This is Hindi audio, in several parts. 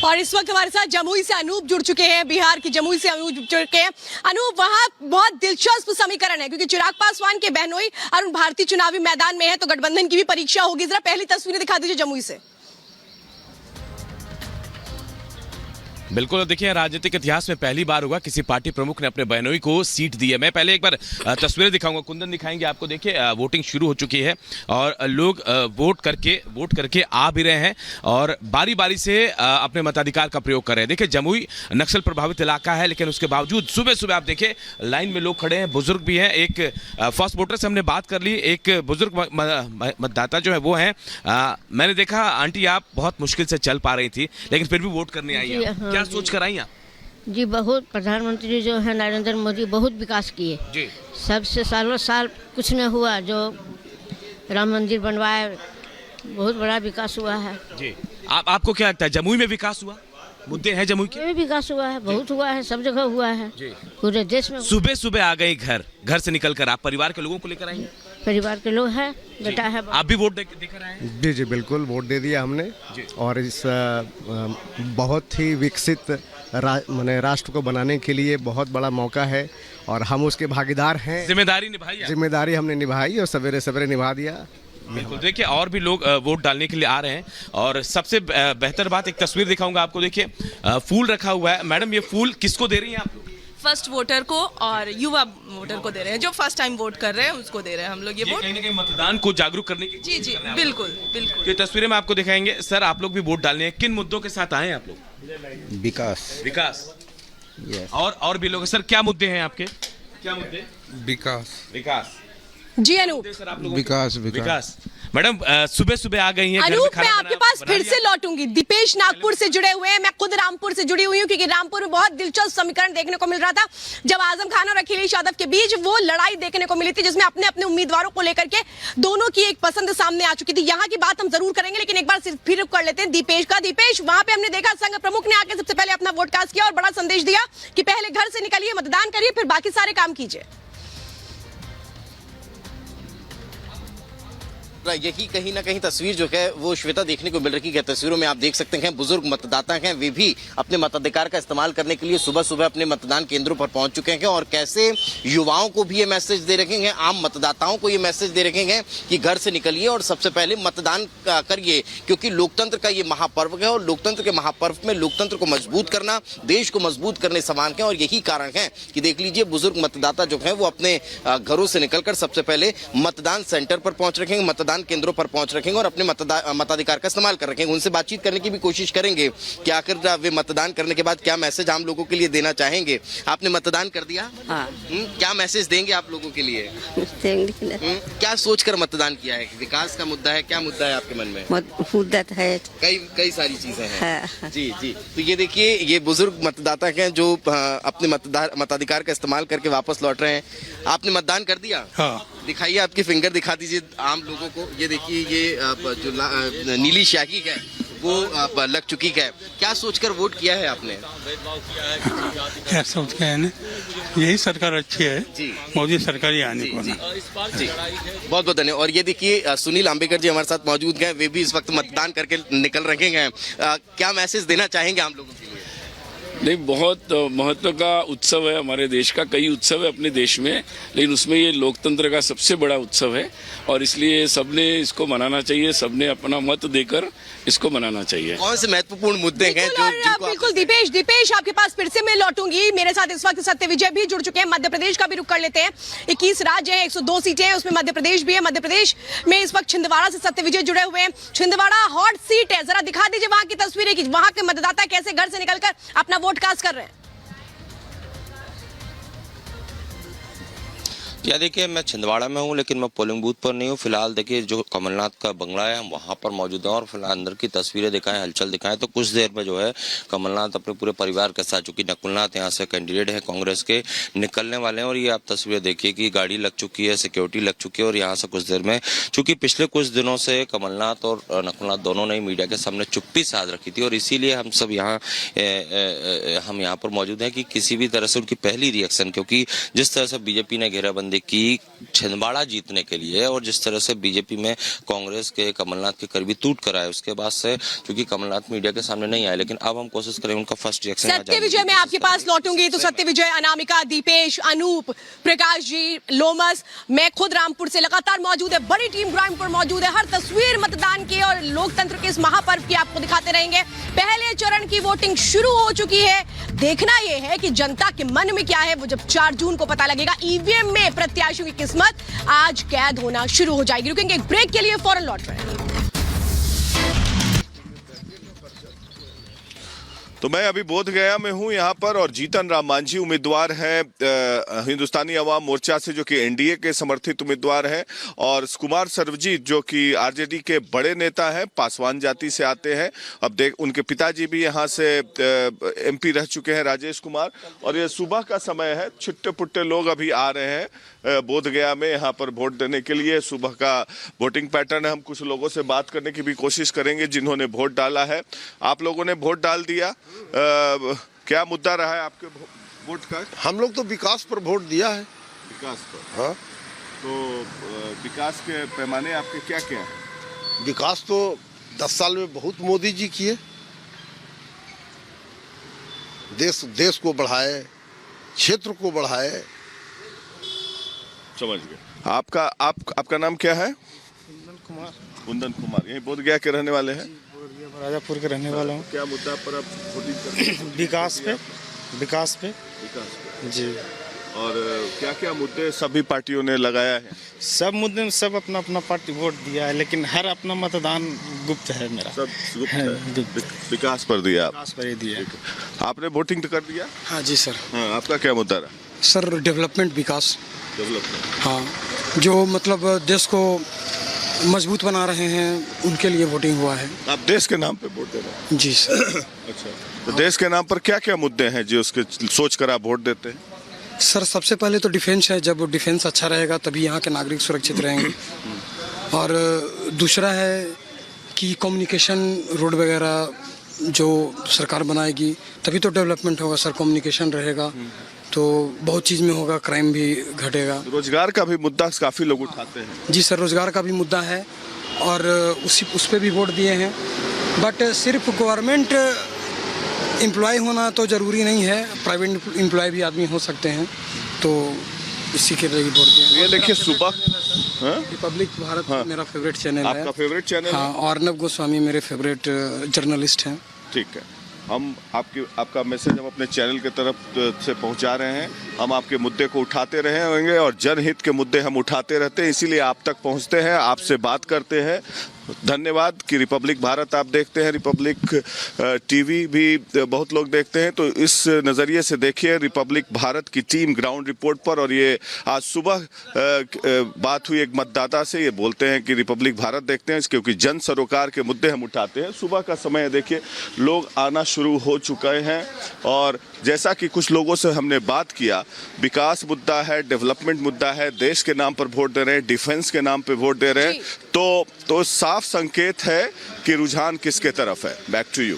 और इस वक्त हमारे साथ जमुई से अनूप जुड़ चुके हैं, बिहार की जमुई से अनूप जुड़ चुके हैं। अनूप, वहां बहुत दिलचस्प समीकरण है क्योंकि चिराग पासवान के बहनोई अरुण भारती चुनावी मैदान में है, तो गठबंधन की भी परीक्षा होगी। जरा पहली तस्वीरें दिखा दीजिए जमुई से। बिल्कुल, देखिए राजनीतिक इतिहास में पहली बार होगा किसी पार्टी प्रमुख ने अपने बहनोई को सीट दी है। मैं पहले एक बार तस्वीरें दिखाऊंगा, कुंदन दिखाएंगे आपको। देखिए वोटिंग शुरू हो चुकी है और लोग वोट करके आ भी रहे हैं और बारी बारी से अपने मताधिकार का प्रयोग कर रहे हैं। देखिए जमुई नक्सल प्रभावित इलाका है, लेकिन उसके बावजूद सुबह सुबह आप देखिए लाइन में लोग खड़े हैं, बुजुर्ग भी हैं। एक फर्स्ट वोटर से हमने बात कर ली, एक बुजुर्ग मतदाता जो है वो है। मैंने देखा आंटी आप बहुत मुश्किल से चल पा रही थी, लेकिन फिर भी वोट करने आई है। क्या सोच कर आई आप? जी, बहुत प्रधानमंत्री जो है नरेंद्र मोदी बहुत विकास किए जी। सबसे सालों साल कुछ न हुआ, जो राम मंदिर बनवाए, बहुत बड़ा विकास हुआ है जी। आपको क्या लगता है जमुई में विकास हुआ? मुद्दे हैं जमुई के? विकास हुआ है, बहुत हुआ है, सब जगह हुआ है जी। पूरे देश में। सुबह सुबह आ गई घर से निकलकर, आप परिवार के लोगों को लेकर आई? परिवार के लोग हैं, बेटा है। आप भी वोट देकर आए? जी जी बिल्कुल, वोट दे दिया हमने और इस बहुत ही विकसित राष्ट्र को बनाने के लिए बहुत बड़ा मौका है और हम उसके भागीदार हैं। जिम्मेदारी निभाई? जिम्मेदारी हमने निभाई और सवेरे सवेरे निभा दिया। बिल्कुल, देखिए और भी लोग वोट डालने के लिए आ रहे हैं और सबसे बेहतर बात, एक तस्वीर दिखाऊंगा आपको। देखिए फूल रखा हुआ है। मैडम, ये फूल किसको दे रही हैं आप लोग? फर्स्ट वोटर को और युवा वोटर को दे रहे हैं, जो फर्स्ट टाइम वोट कर रहे हैं उसको दे रहे हैं हम लोग ये वोट। कहीं ना कहीं मतदान को जागरूक करने की जी जी बिल्कुल बिल्कुल। ये तस्वीरें में आपको दिखाएंगे। सर, आप लोग भी वोट डालने हैं, किन मुद्दों के साथ आए हैं आप लोग? विकास और भी लोग। सर क्या मुद्दे हैं आपके? क्या मुद्दे? विकास जी अनूप। विकास। मैडम सुबह सुबह आ गई हैं। अनूप, मैं आपके पास फिर से लौटूंगी। दीपेश नागपुर से जुड़े हुए हैं, मैं खुद रामपुर से जुड़ी हुई हूँ क्योंकि रामपुर में बहुत दिलचस्प समीकरण देखने को मिल रहा था जब आजम खान और अखिलेश यादव के बीच वो लड़ाई देखने को मिली थी, जिसमें अपने अपने उम्मीदवारों को लेकर के दोनों की एक पसंद सामने आ चुकी थी। यहाँ की बात हम जरूर करेंगे, लेकिन एक बार फिर कर लेते हैं दीपेश का। दीपेश, वहां पे हमने देखा संघ प्रमुख ने आके सबसे पहले अपना वोट कास्ट किया और बड़ा संदेश दिया कि पहले घर से निकलिए, मतदान करिए, फिर बाकी सारे काम कीजिए। यही कहीं ना कहीं तस्वीर जो है वो श्वेता देखने को मिल रही है। तस्वीरों में आप देख सकते हैं बुजुर्ग मतदाता हैं, वे भी अपने मताधिकार का इस्तेमाल करने के लिए सुबह सुबह अपने मतदान केंद्रों पर पहुंच चुके हैं और कैसे युवाओं को भी ये मैसेज दे रखे हैं, आम मतदाताओं को ये मैसेज दे रखे हैं कि घर से निकलिए और सबसे पहले मतदान करिए, क्योंकि लोकतंत्र का ये महापर्व है और लोकतंत्र के महापर्व में लोकतंत्र को मजबूत करना, देश को मजबूत करने समान है। और यही कारण है कि देख लीजिए बुजुर्ग मतदाता जो है वो अपने घरों से निकलकर सबसे पहले मतदान सेंटर पर पहुंच रखेंगे, मतदान केंद्रों पर पहुंच रखेंगे और अपने मताधिकार का इस्तेमाल कर रखेंगे। उनसे बातचीत करने की भी कोशिश करेंगे कि आखिर वे मतदान करने के बाद क्या मैसेज आम लोगों के लिए देना चाहेंगे। आपने मतदान कर दिया? हाँ। क्या मैसेज देंगे आप लोगों के लिए? क्या सोचकर मतदान किया है? विकास का मुद्दा है? क्या मुद्दा है आपके मन में? मुद्दा है, कई सारी चीजें हैं। जी जी। तो ये देखिए, ये बुजुर्ग मतदाता हैं जो अपने मताधिकार का इस्तेमाल करके वापस लौट रहे हैं। आपने मतदान कर दिया? हाँ। दिखाइए, आपकी फिंगर दिखा दीजिए आम लोगों को। ये देखिए, ये जो नीली स्याही है वो लग चुकी है। क्या सोचकर वोट किया है आपने? क्या सोच के है ना, यही सरकार अच्छी है जी, मोदी सरकार ही आने को ना जी। बहुत बहुत धन्यवाद। और ये देखिए सुनील आम्बेकर जी हमारे साथ मौजूद हैं, वे भी इस वक्त मतदान करके निकल रहे हैं। क्या मैसेज देना चाहेंगे आम लोगों के लिए? नहीं, बहुत महत्व का उत्सव है हमारे देश का। कई उत्सव है अपने देश में, लेकिन उसमें ये लोकतंत्र का सबसे बड़ा उत्सव है और इसलिए सबने इसको मनाना चाहिए, सबने अपना मत देकर इसको मनाना चाहिए। कौन से महत्वपूर्ण मुद्दे हैं जो बिल्कुल दीपेश आपके पास फिर से मैं लौटूंगी। मेरे साथ इस वक्त सत्य विजय भी जुड़ चुके हैं। मध्य प्रदेश का भी रुख कर लेते हैं। 21 राज्य हैं, 102 सीटें हैं, उसमें मध्य प्रदेश भी है। मध्य प्रदेश में इस वक्त छिंदवाड़ा से सत्य विजय जुड़े हुए हैं। छिंदवाड़ा हॉट सीट है, जरा दिखा दीजिए वहां की तस्वीरें कि वहां के मतदाता कैसे घर से निकलकर अपना वोट कास्ट कर रहे हैं। या देखिए, मैं छिंदवाड़ा में हूँ लेकिन मैं पोलिंग बूथ पर नहीं हूँ फिलहाल। देखिए, जो कमलनाथ का बंगला है हम वहाँ पर मौजूद हैं और फिलहाल अंदर की तस्वीरें दिखाएं, हलचल दिखाएं तो कुछ देर में जो है कमलनाथ अपने पूरे परिवार के साथ, चूंकि नकुलनाथ यहाँ से कैंडिडेट है कांग्रेस के, निकलने वाले हैं। और ये आप तस्वीरें देखिए कि गाड़ी लग चुकी है, सिक्योरिटी लग चुकी है और यहाँ से कुछ देर में, चूंकि पिछले कुछ दिनों से कमलनाथ और नकुलनाथ दोनों ने मीडिया के सामने चुप्पी साध रखी थी और इसीलिए हम सब यहाँ पर मौजूद हैं कि किसी भी तरह से उनकी पहली रिएक्शन, क्योंकि जिस तरह से बीजेपी ने घेराबंदी उत्तराखंड की छिंदवाड़ा जीतने के लिए, और जिस तरह से बीजेपी में कांग्रेस के कमलनाथ के करीबी टूट कर आए, उसके बाद से क्योंकि कमलनाथ मीडिया के सामने नहीं आए, लेकिन अब हम कोशिश करें उनका फर्स्ट रिएक्शन। सत्य विजय, मैं आपके पास लौटूंगी। तो सत्य विजय, अनामिका, दीपेश, अनूप, प्रकाश जी, लोमस, मैं खुद रामपुर से लगातार मौजूद है, बड़ी टीम रामपुर मौजूद है। हर तस्वीर मतदान की और लोकतंत्र के इस महापर्व की आपको दिखाते रहेंगे। पहले चरण की वोटिंग शुरू हो चुकी है। देखना यह है कि जनता के मन में क्या है, वो जब 4 जून को पता लगेगा। ईवीएम में प्रत्याशियों की किस्मत आज कैद होना शुरू हो जाएगी। रुकेंगे एक ब्रेक के लिए, फौरन लौट रहे हैं। तो मैं अभी बोध गया में हूं यहाँ पर, और जीतन राम मांझी उम्मीदवार हैं हिंदुस्तानी अवाम मोर्चा से, जो कि एनडीए के समर्थित उम्मीदवार हैं, और कुमार सर्वजीत जो कि आरजेडी के बड़े नेता हैं, पासवान जाति से आते हैं। अब देख, उनके पिताजी भी यहाँ से एमपी रह चुके हैं, राजेश कुमार। और ये सुबह का समय है, छुट्टे पुट्टे लोग अभी आ रहे हैं बोध गया में यहाँ पर वोट देने के लिए। सुबह का वोटिंग पैटर्न है। हम कुछ लोगों से बात करने की भी कोशिश करेंगे जिन्होंने वोट डाला है। आप लोगों ने वोट डाल दिया, क्या मुद्दा रहा है आपके वोट का? हम लोग तो विकास पर वोट दिया है। विकास पर? हाँ। तो विकास के पैमाने आपके क्या क्या है? विकास तो 10 साल में बहुत मोदी जी किए, देश को बढ़ाए, क्षेत्र को बढ़ाए। समझ गए। आपका नाम क्या है? कुंदन कुमार। यही बोध गया के रहने वाले हैं? राजापुर के रहने वाला हूँ। क्या मुद्दा पर आप वोटिंग करते हैं? विकास पे जी। और क्या क्या मुद्दे सभी पार्टियों ने लगाया है? सब मुद्दे में सब अपना अपना पार्टी वोट दिया है, लेकिन हर अपना मतदान गुप्त है मेरा। सब गुप्त है। विकास पर दिया? विकास पर ही दिया। आपने वोटिंग तो कर दिया? हाँ जी सर। हाँ, आपका क्या मुद्दा रहा? सर डेवलपमेंट, विकास। डेवलपमेंट, हाँ, जो मतलब देश को मजबूत बना रहे हैं, उनके लिए वोटिंग हुआ है। आप देश के नाम पे वोट दे रहे हैं? जी सर। अच्छा, तो देश के नाम पर क्या क्या मुद्दे हैं जो उसके सोच कर आप वोट देते हैं? सर सबसे पहले तो डिफेंस है। जब डिफेंस अच्छा रहेगा तभी यहाँ के नागरिक सुरक्षित रहेंगे। और दूसरा है कि कम्युनिकेशन, रोड वगैरह जो सरकार बनाएगी तभी तो डेवलपमेंट होगा सर। कम्युनिकेशन रहेगा तो बहुत चीज़ में होगा, क्राइम भी घटेगा। रोजगार का भी मुद्दा काफ़ी लोग उठाते हैं। जी सर, रोजगार का भी मुद्दा है और उस पर भी वोट दिए हैं। बट सिर्फ गवर्नमेंट एम्प्लॉय होना तो ज़रूरी नहीं है, प्राइवेट एम्प्लॉय भी आदमी हो सकते हैं, तो इसी के लिए वोट दिए। ये देखिए सुबह रिपब्लिक भारत, हाँ, मेरा फेवरेट चैनल है। आपका फेवरेट चैनल? हाँ, और अर्नब गोस्वामी मेरे फेवरेट जर्नलिस्ट हैं। ठीक है, हम आपका मैसेज हम अपने चैनल की तरफ से पहुंचा रहे हैं। हम आपके मुद्दे को उठाते रहे होंगे और जनहित के मुद्दे हम उठाते रहते हैं, इसीलिए आप तक पहुंचते हैं, आपसे बात करते हैं। धन्यवाद कि रिपब्लिक भारत आप देखते हैं, रिपब्लिक टीवी भी बहुत लोग देखते हैं, तो इस नज़रिए से देखिए रिपब्लिक भारत की टीम ग्राउंड रिपोर्ट पर। और ये आज सुबह बात हुई एक मतदाता से, ये बोलते हैं कि रिपब्लिक भारत देखते हैं क्योंकि जन सरोकार के मुद्दे हम उठाते हैं। सुबह का समय है, देखिए लोग आना शुरू हो चुके हैं। और जैसा कि कुछ लोगों से हमने बात किया, विकास मुद्दा है, डेवलपमेंट मुद्दा है, देश के नाम पर वोट दे रहे हैं, डिफेंस के नाम पर वोट दे रहे हैं, तो साफ संकेत है कि रुझान किसके तरफ है। Back to you.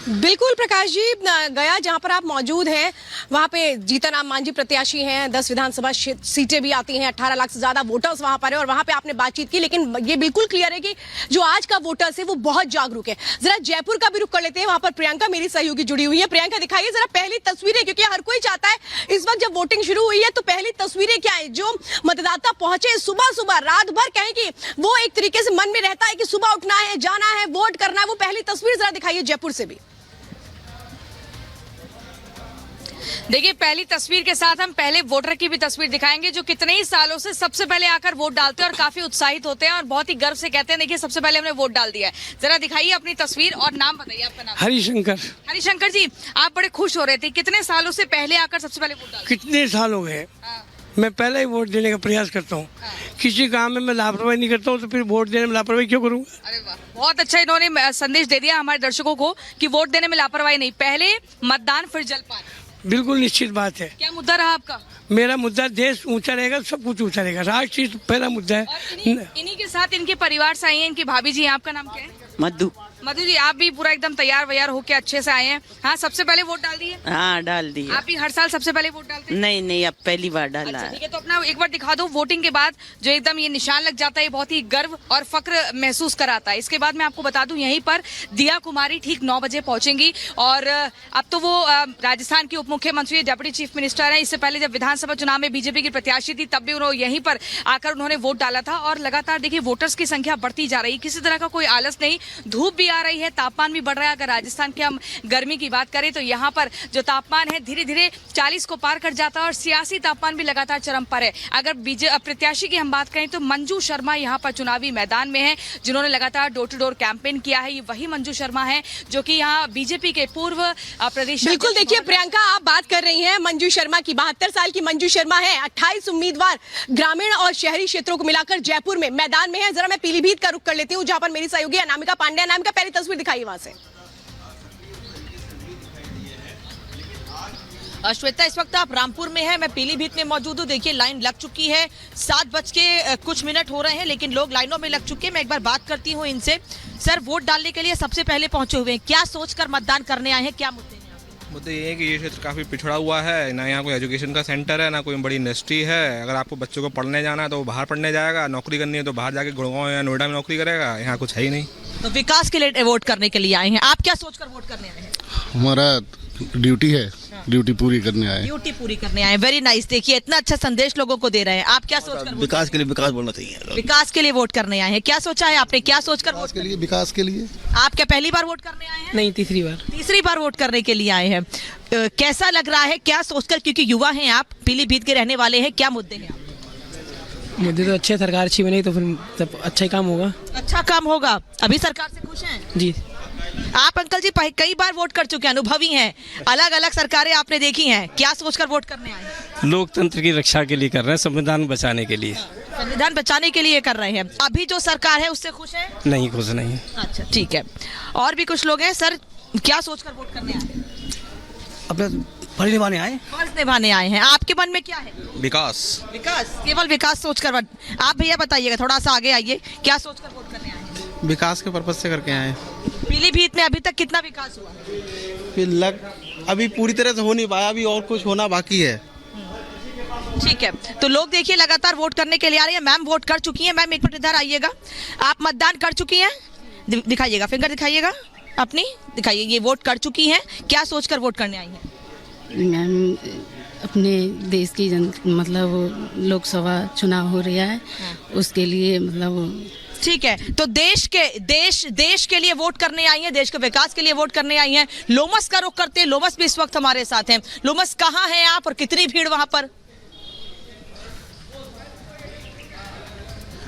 बिल्कुल प्रकाश जी, गया जहां पर आप मौजूद हैं वहां पे जीतन राम मांझी प्रत्याशी हैं। 10 विधानसभा सीटें भी आती हैं, 18 लाख से ज्यादा वोटर्स वहां पर है और वहां पे आपने बातचीत की। लेकिन ये बिल्कुल क्लियर है कि जो आज का वोटर्स है वो बहुत जागरूक है। जरा जयपुर का भी रुख कर लेते हैं, वहां पर प्रियंका मेरी सहयोगी जुड़ी हुई है। प्रियंका, दिखाइए जरा पहली तस्वीरें, क्योंकि हर कोई चाहता है इस वक्त जब वोटिंग शुरू हुई है तो पहली तस्वीरें क्या है। जो मतदाता पहुंचे सुबह सुबह, रात भर कहें कि वो एक तरीके से मन में रहता है कि सुबह उठना है, जाना है, वोट करना है, वो पहली तस्वीर जरा दिखाइए जयपुर से भी। देखिए, पहली तस्वीर के साथ हम पहले वोटर की भी तस्वीर दिखाएंगे जो कितने ही सालों से सबसे पहले आकर वोट डालते हैं और काफी उत्साहित होते हैं और बहुत ही गर्व से कहते हैं देखिए सबसे पहले हमने वोट डाल दिया है। जरा दिखाइए अपनी तस्वीर और नाम बताइए। आपका नाम? हरिशंकर। हरिशंकर जी, आप बड़े खुश हो रहे थे, कितने सालों से पहले आकर सबसे पहले वोट डाल? कितने साल हो गए, मैं पहले ही वोट देने का प्रयास करता हूँ। किसी काम में मैं लापरवाही नहीं करता हूँ, तो फिर वोट देने में लापरवाही क्यों करूँगा? अरे वाह, बहुत अच्छा इन्होंने संदेश दे दिया हमारे दर्शकों को कि वोट देने में लापरवाही नहीं, पहले मतदान फिर जलपान। बिल्कुल निश्चित बात है। क्या मुद्दा रहा आपका? मेरा मुद्दा देश ऊंचा रहेगा, सब कुछ ऊंचा रहेगा, राष्ट्र पहला मुद्दा है। इन्हीं के साथ इनके परिवार से आई हैं इनकी भाभी जी। आपका नाम क्या है? मधु। मधु जी, आप भी पूरा एकदम तैयार वैयार होके अच्छे से आए हैं। हाँ, सबसे पहले वोट डाल दिए? हाँ, डाल दिया। आप भी हर साल सबसे पहले वोट डालते हैं? नहीं, अब पहली बार डाला अच्छा, है। ठीक है, तो अपना एक बार दिखा दो। वोटिंग के बाद जो एकदम ये निशान लग जाता है, बहुत ही गर्व और फक्र महसूस कराता है। इसके बाद मैं आपको बता दूं, यहीं पर दिया कुमारी ठीक 9 बजे पहुंचेंगी और अब तो वो राजस्थान की उप मुख्यमंत्री, डिप्टी चीफ मिनिस्टर हैं। इससे पहले जब विधानसभा चुनाव में बीजेपी की प्रत्याशी थी, तब भी उन्होंने यहीं पर आकर उन्होंने वोट डाला था। और लगातार देखिए वोटर्स की संख्या बढ़ती जा रही है, किसी तरह का कोई आलस नहीं। धूप भी आ रही है, तापमान भी बढ़ रहा है। अगर राजस्थान के हम गर्मी की बात करें तो यहाँ पर जो तापमान है धीरे धीरे 40 को पार कर जाता है और सियासी तापमान भी लगातार चरम पर है। अगर प्रत्याशी की हम बात करें तो मंजू शर्मा यहाँ पर चुनावी मैदान में है, जिन्होंने लगातार डोर टू डोर कैंपेन किया है। ये वही मंजू शर्मा है जो कि यहाँ बीजेपी के पूर्व प्रदेश। बिल्कुल, देखिए प्रियंका, आप बात कर रही हैं मंजू शर्मा की। 72 साल की मंजू शर्मा है। 28 उम्मीदवार ग्रामीण और शहरी क्षेत्रों को मिलाकर जयपुर में मैदान में है। जरा मैं पीलीभीत का रुख कर लेती हूँ, जहां पर मेरी सहयोगी अनामिका पांडे। अनामिका, पहली तस्वीर दिखाई वहां से। श्वेता, इस वक्त आप रामपुर में हैं, मैं पीलीभीत में मौजूद हूँ। देखिए लाइन लग चुकी है, 7 बज के कुछ मिनट हो रहे हैं, लेकिन लोग लाइनों में लग चुके हैं। मैं एक बार बात करती हूँ इनसे। सर, वोट डालने के लिए सबसे पहले पहुंचे हुए हैं, क्या सोचकर मतदान करने आए हैं, क्या मुद्दे हैं? मुद्दे ये है कि ये क्षेत्र काफ़ी पिछड़ा हुआ है, ना यहाँ कोई एजुकेशन का सेंटर है, ना कोई बड़ी इंडस्ट्री है। अगर आपको बच्चों को पढ़ने जाना है तो वो बाहर पढ़ने जाएगा, नौकरी करनी है तो बाहर जाके गुड़गांव या नोएडा में नौकरी करेगा। यहाँ कुछ है ही नहीं। तो विकास के लिए वोट करने के लिए आए हैं, आप क्या सोचकर वोट करने आए हैं? हमारा ड्यूटी है, ड्यूटी पूरी करने आए। ड्यूटी पूरी करने आए, वेरी नाइस। देखिए इतना अच्छा संदेश लोगों को दे रहे हैं, आप क्या सोचकर? विकास के लिए विकास बोलना चाहिए। विकास के लिए वोट करने आए हैं, क्या सोचा है आपने, क्या सोचकर वोट के लिए? विकास के लिए। आप क्या पहली बार वोट करने आए हैं? नहीं, तीसरी बार। तीसरी बार वोट करने के लिए आए हैं। कैसा लग रहा है, क्या सोचकर, क्योंकि युवा हैं आप, पीलीभीत के रहने वाले हैं, क्या मुद्दे हैं? मुद्दे तो अच्छे, सरकार अच्छी बनी तो फिर तब अच्छा ही काम होगा। अच्छा काम होगा। अभी सरकार से खुश हैं? जी। आप अंकल जी कई बार वोट कर चुके हैं, अनुभवी हैं, अलग अलग सरकारें आपने देखी हैं, क्या सोचकर वोट करने आए हैं? लोकतंत्र की रक्षा के लिए कर रहे हैं, संविधान बचाने के लिए। संविधान बचाने के लिए कर रहे हैं। अभी जो सरकार है उससे खुश है? नहीं, खुश नहीं। अच्छा, ठीक है। और भी कुछ लोग हैं। सर, क्या सोचकर वोट करने आए हैं? अपने फर्ज निभाने आए। फर्ज निभाने आए हैं। आपके मन में क्या है? विकास। विकास, केवल विकास सोचकर। आप भैया बताइएगा, थोड़ा सा आगे आइए, क्या सोचकर वोट करने आए हैं? विकास के पर्पज से करके आए। पीलीभीत में अभी तक कितना विकास हुआ? अभी पूरी तरह से हो नहीं पाया, अभी और कुछ होना बाकी है। ठीक है, तो लोग देखिए लगातार वोट करने के लिए आ रहे हैं। मैम वोट कर चुकी हैं। मैम एक मिनट इधर आइएगा, आप मतदान कर चुकी हैं? दिखाइएगा, फिंगर दिखाइएगा अपनी, दिखाइए। ये वोट कर चुकी हैं, क्या सोचकर वोट करने आई हैं? मैम, अपने देश की मतलब लोकसभा चुनाव हो रहा है, उसके लिए मतलब। ठीक है, तो देश के लिए वोट करने आई हैं, देश के विकास के लिए वोट करने आई हैं। लोमस का रुख करते हैं। लोमस भी इस वक्त हमारे साथ हैं। लोमस, कहाँ हैं आप और कितनी भीड़ वहां पर?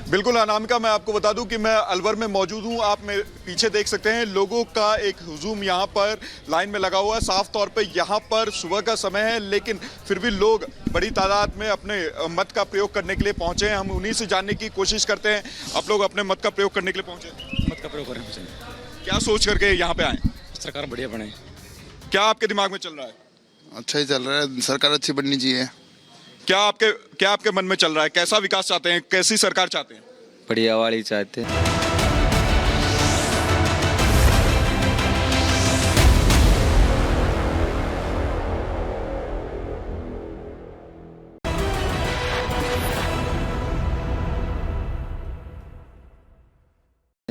बिल्कुल अनामिका, मैं आपको बता दूं कि मैं अलवर में मौजूद हूं। आप मेरे पीछे देख सकते हैं लोगों का एक हुजूम यहाँ पर लाइन में लगा हुआ है। साफ तौर पे यहाँ पर सुबह का समय है, लेकिन फिर भी लोग बड़ी तादाद में अपने मत का प्रयोग करने के लिए पहुंचे हैं। हम उन्हीं से जानने की कोशिश करते हैं। आप लोग अपने मत का प्रयोग करने के लिए पहुंचे? मत का प्रयोग करें। क्या सोच करके यहाँ पे आए? सरकार बढ़िया बने। क्या आपके दिमाग में चल रहा है? अच्छा ही चल रहा है, सरकार अच्छी बननी चाहिए। क्या आपके मन में चल रहा है? कैसा विकास चाहते हैं, कैसी सरकार चाहते हैं? बढ़िया वाली चाहते हैं।